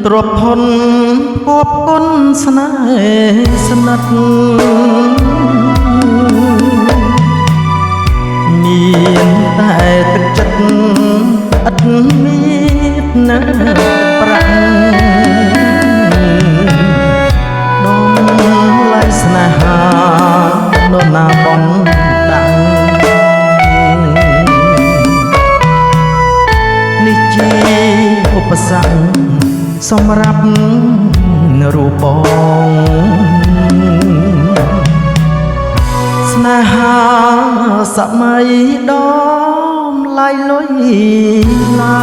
ទ្រពធនគប់គុណស្នេហ៍ស្និទ្ធមានតែទឹកចិត្តឥតមានណាប្រាំងដងឡៃស្នេហានរណាបនដាំងនេះជាឧបសគ្គសម្រាប់រូបបងស្នេហាសម័យដំឡៃលុយឡា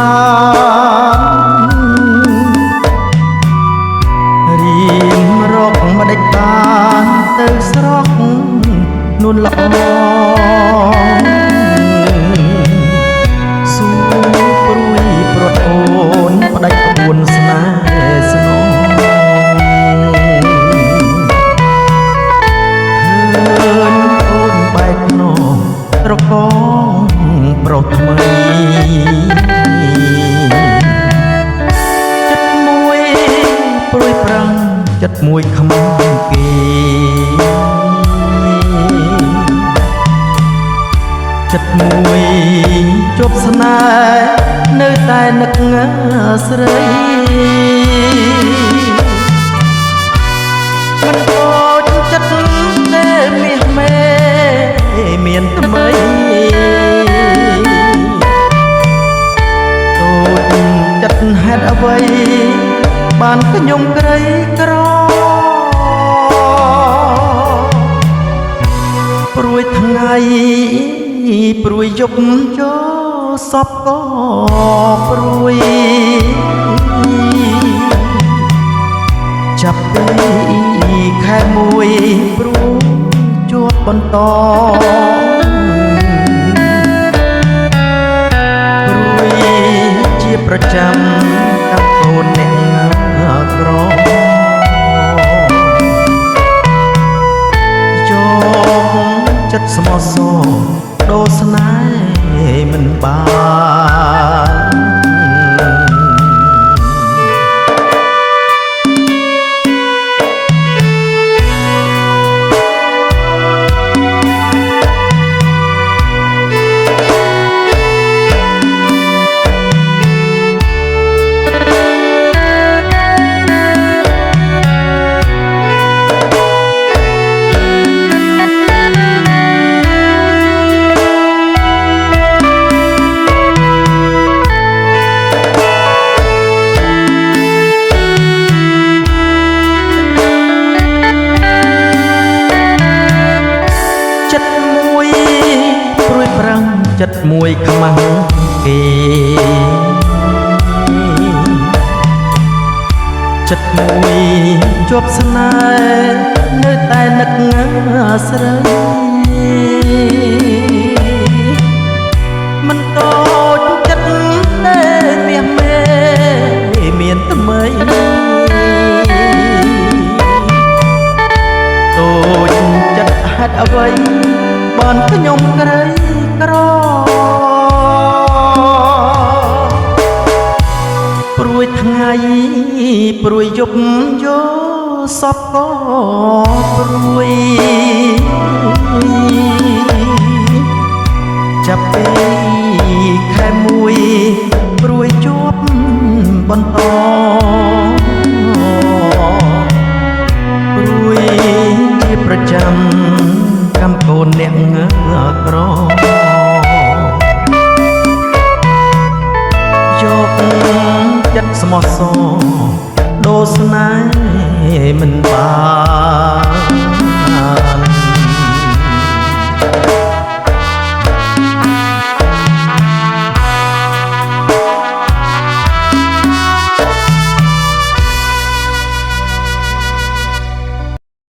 រៀមរកម្ដេចបានទៅស្រកនួនល្អសួរព្រួយព្រាត់អូនផ្ដាច់ក្បួនស្នេហ៍ស្នងឃើញអូនបែកភ្នំត្រកងប្រុសថ្មីចិត្តមួយព្រួយប្រាំងចិត្តមួយខ្មាំគេចិត្តមួយជប់ស្នេហ៍នៅតែនឹកស្រីមិនដូចចិត្តទេមាសមេមានថ្មីដូចចិត្តហេតុអ្វីបានខ្ញុំក្រីក្រព្រួយថ្ងៃព្រួយយប់ចូលសពក៏ព្រួយចាប់ពីខែមួយព្រួយជាប់បន្តព្រួយជាប្រចាំកាប់កូនអ្នកក្រចិត្តស្មោះសរដូរស្នេហ៍មិនបានចិត្តមួយខ្មាំងគេចិត្តមួយជាប់ស្នេហ៍នៅតែនឹកស្រីមិនតូចចិត្តទេមាសមេមានថ្មីតូចចិត្តហេតុអ្វីបានខ្ញុំក្រីក្រព្រួយថ្ងៃព្រួយយប់យោសពក៏ព្រួយចាប់ពីខែមួយព្រួយជាប់បន្តព្រួយជាប្រចាំកម្មកូនអ្នកក្រយកចិត្តស្មោះសរដូរស្នេហ៍មិនបាន